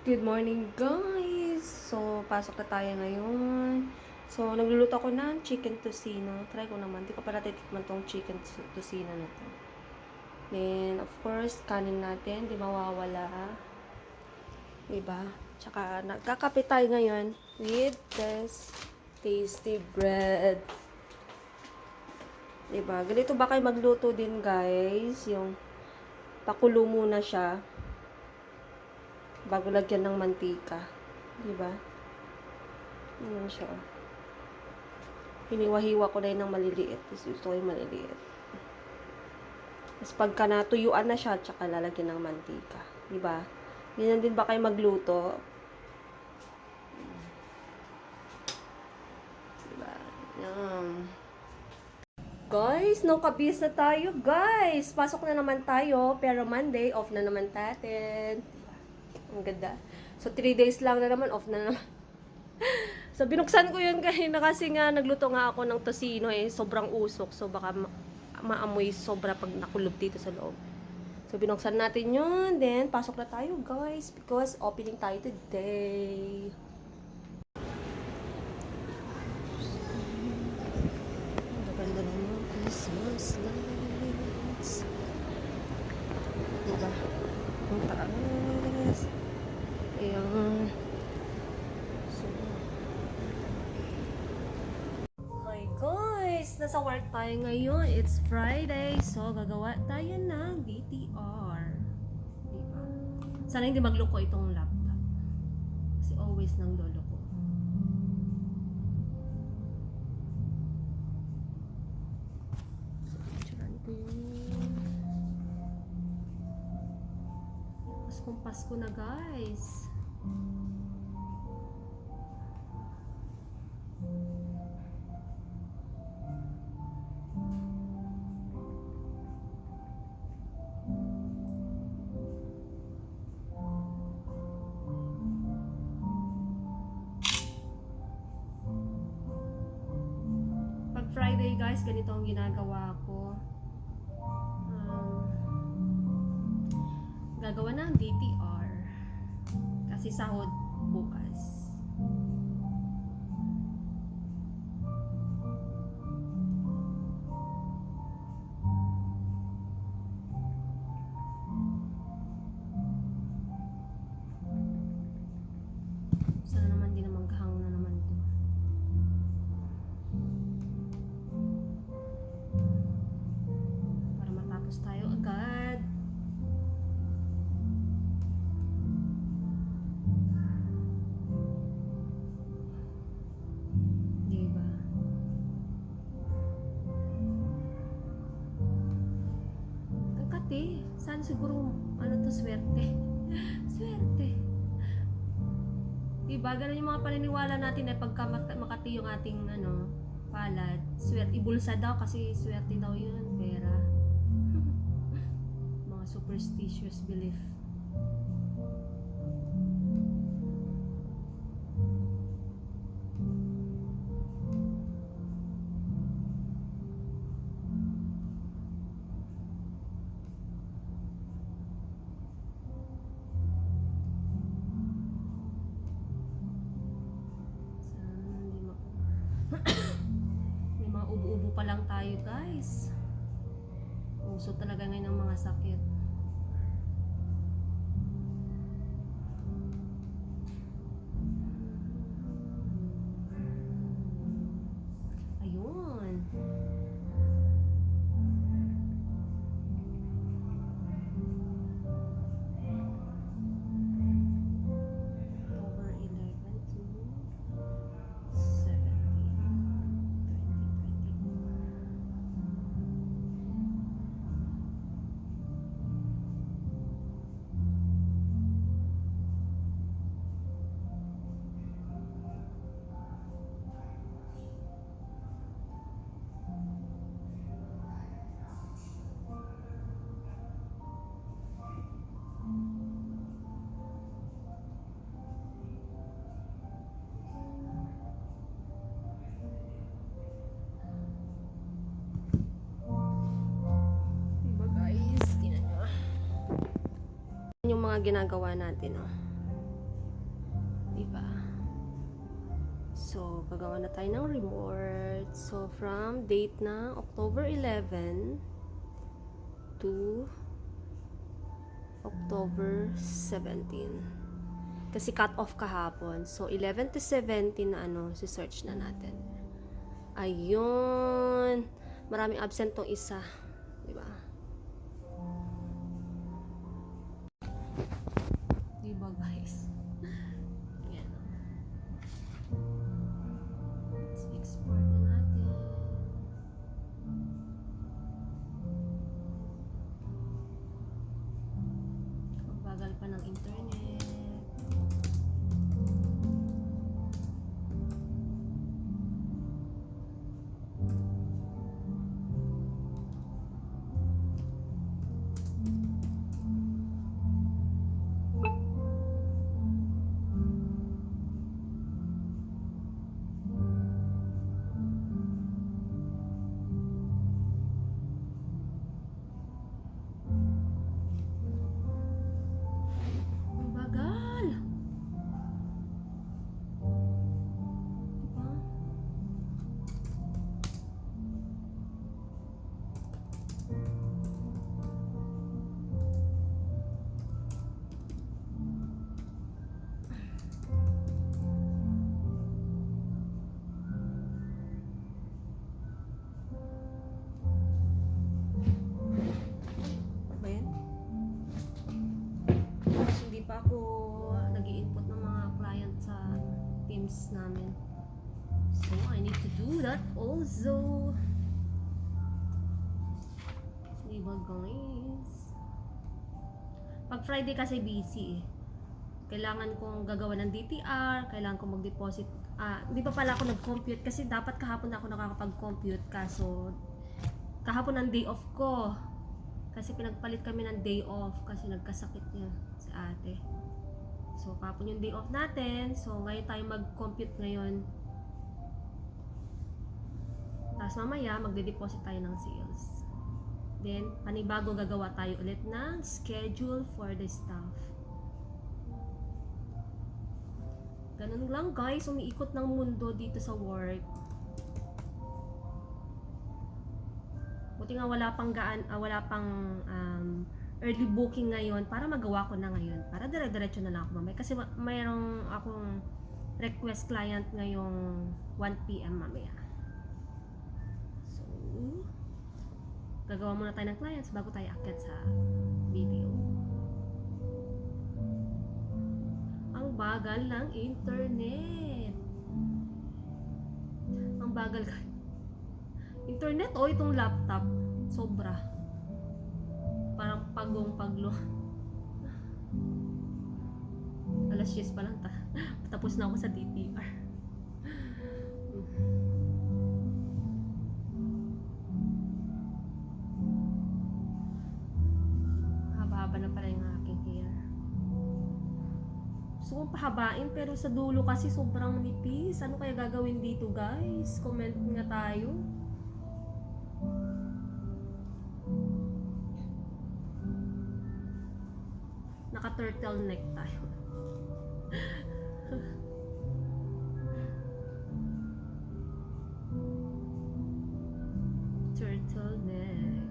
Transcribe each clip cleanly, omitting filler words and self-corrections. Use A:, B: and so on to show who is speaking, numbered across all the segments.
A: Good morning, guys! So, pasok na tayo ngayon. So, nagluluto ako ng chicken tocino. Try ko naman. Di ko pa natitikman tong chicken tocino na to. Then, of course, kanin natin. Di mawawala. Diba? Tsaka, nagkakape tayo ngayon with this tasty bread. Diba? Ganito ba kayo magluto din, guys? Yung pakulo muna siya bago lagyan ng mantika. Diba? Ano siya. Hiniwa-hiwa ko na yun ng maliliit. Tapos gusto ko yung maliliit. Tapos pagka natuyuan na siya, tsaka lalagyan ng mantika. Diba? Ganyan din ba kayo magluto? Diba? Yan. Guys, no kabis na tayo, guys! Pasok na naman tayo, pero Monday, off na naman natin. Ang ganda. So, 3 days lang na naman, off na naman. So, binuksan ko yun kanina kasi nga, nagluto nga ako ng tocino sobrang usok. So, baka maamoy sobra pag nakulog dito sa loob. So, binuksan natin yun. Then, pasok na tayo, guys, because opening tayo today. Ang ganda naman, Christmas lights. Diba? Ang taas. Ayan. So, hi guys! Nasa work tayo ngayon. It's Friday. So, gagawa tayo ng DTR. Diba? Sana hindi magloko itong laptop. Kasi always nang loloko. So, picturean ko yun. Pasko na guys. Pag Friday guys, ganito ang ginagawa ko. Gagawa ng DTR. Kasi sahod bukas. Sana naman din naman kahang na naman to. Para matapos tayo agad. Diba? Ang kati. Sana siguro ano to, swerte. Swerte. Diba? Ganun yung mga paniniwala natin na pagka makati yung ating palad. Swerte. Ibulsa daw kasi swerte daw yun. Pera. Mga superstitious belief. May mga ubo-ubo pa lang tayo guys. Uso talaga ngayon ng mga sakit. Ayun. October 11 to 2020. Diba guys? Tingnan nyo. Yung mga ginagawa natin, oh. Diba? So, gagawa na tayo ng report. So, from date na October 11 to October 17. Kasi cut off kahapon. So, 11 to 17 na si search na natin. Ayun. Maraming absent tong isa. Diba? Diba, guys? Yan. Let's export na natin. Magbagal pa ng internet. Namin. So, I need to do that also. Diba, guys? Pag Friday kasi busy eh. Kailangan kong gagawa ng DTR, kailangan kong mag-deposit. Hindi pa pala ako nag-compute kasi dapat kahapon ako nakakapag-compute, kaso kahapon ang day off ko. Kasi pinagpalit kami ng day off kasi nagkasakit niya si ate. So, kapon yung day off natin. So, ngayon tayo mag-compute ngayon. Tapos mamaya, magde-deposit tayo ng sales. Then, panibago gagawa tayo ulit ng schedule for the staff. Ganun lang guys, umiikot ng mundo dito sa work. Buti nga wala pang early booking ngayon para magawa ko na ngayon. Para dire-diretso na lang ako mamaya. Kasi mayroong akong request client ngayong 1 PM mamaya. So, gagawa muna tayo ng clients bago tayo akyat sa video. Ang bagal ng internet. Ang bagal ka. Internet o itong laptop. Sobra. Parang paglo. Alas 10 pa lang tapos na ako sa DTR. Haba-haba na pala yung aking hair. Gusto kong pahabain pero sa dulo kasi sobrang nipis. Ano kaya gagawin dito guys? Comment nga tayo. Naka-turtleneck tayo. Turtleneck.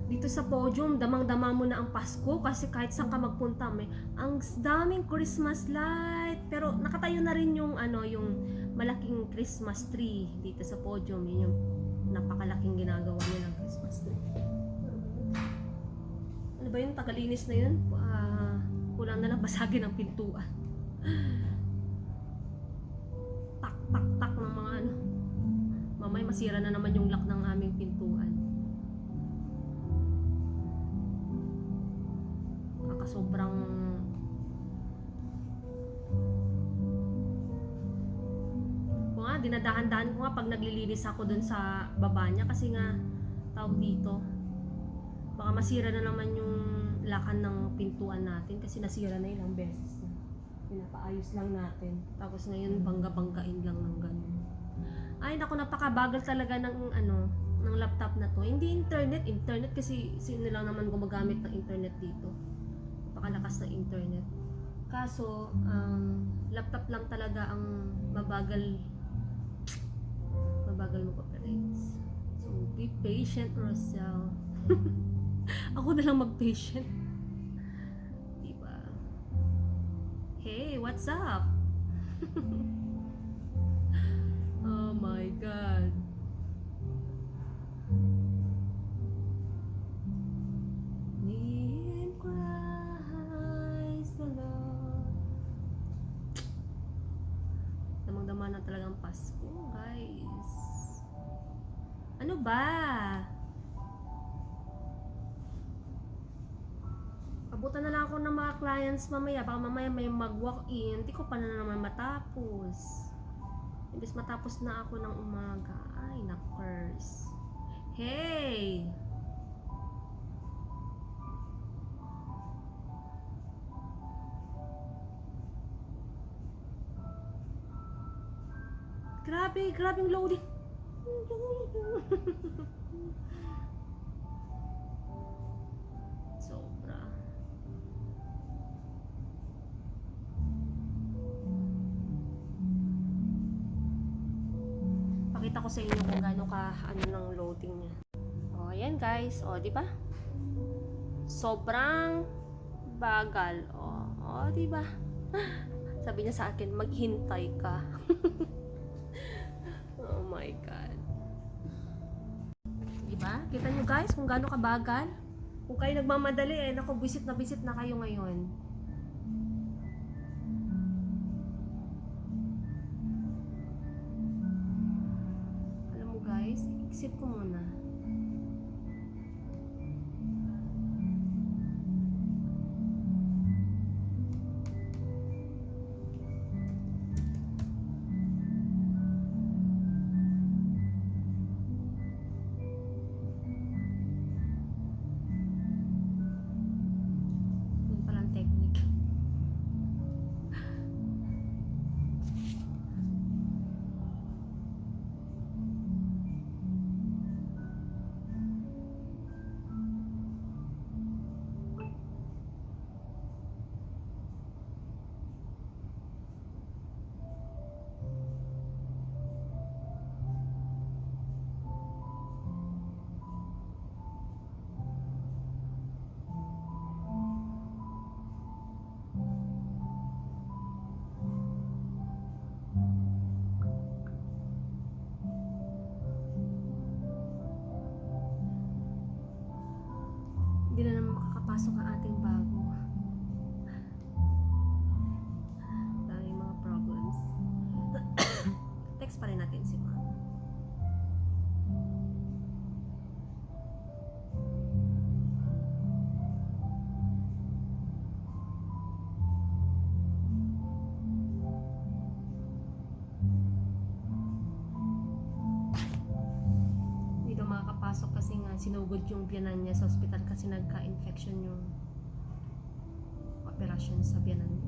A: Dito sa podium, damang-dama mo na ang Pasko kasi kahit saan ka magpunta, may ang daming Christmas light. Pero nakatayo na rin yung yung malaking Christmas tree dito sa podium. Yun yung napakalaking ginagawa nilang Christmas tree. Ano ba yung tagalinis na yun? Kulang na lang basagin ang pintuan. Tak ng mga mamay masira na naman yung lock ng aming pintuan. Sobrang dinadahan-dahan ko nga pag naglilinis ako dun sa baba niya kasi nga tawag dito baka masira na naman yung lakan ng pintuan natin kasi nasira na ilang beses na. Pinapaayos lang natin tapos ngayon bangga-banggain lang ng ganun. Ay naku, napakabagal talaga ng ng laptop na to. Hindi internet kasi sino lang naman gumagamit ng internet dito. napakalakas ng internet. Kaso, laptop lang talaga ang mabagal mag-operates. So, be patient, Rosel. Ako na lang mag-patient. Diba? Hey, what's up? Oh my God. In Christ the Lord. Damang-dama na talagang Pasko, guys. Ano ba? Abutan na lang ako ng mga clients mamaya. Baka mamaya may mag-walk-in. Hindi ko pa na naman matapos. Imbes matapos na ako ng umaga. Ay, na-curse. Hey! Grabe yung loading. Sobra. Pakita ko sa inyo kung gaano ka ano ng loading niya. Oh, ayan guys. Oh, di ba? Sobrang bagal. Oh, di ba? Sabi niya sa akin, maghintay ka. Oh my God. Diba? Kita nyo guys kung gaano kabagal? Kung kayo nagmamadali naku, visit na kayo ngayon. Alam mo guys, exit ko muna. Hindi na naman makakapasok ang ating bago. Daming mga problems. Text pa rin natin si Ma'am. Hindi daw makakapasok kasi nga sinugod yung biyanan niya sa ospital kasi nagka-infection yung operasyon sa biyanan niya.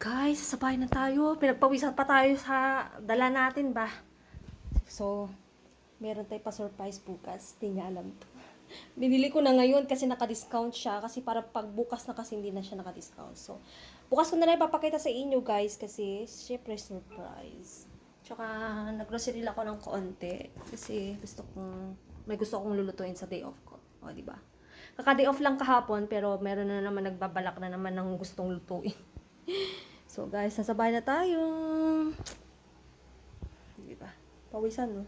A: Guys, sasabay na tayo. Pinagpawisan pa tayo sa dala natin ba? So, meron tayo pa surprise bukas. Hindi niya alam to. Binili ko na ngayon kasi naka-discount siya. Kasi para pagbukas na kasi hindi na siya naka-discount. So, bukas ko na lang ipapakita sa inyo guys. Kasi, syempre surprise. Tsaka, nag-grocery lang ako ng konti. Kasi, may gusto akong lulutuin sa day off ko. O, diba? Kaka-day off lang kahapon. Pero, meron na naman nagbabalak na naman ng gustong lutuin. So guys, nasabay na tayo. Diba? Pawisan, no?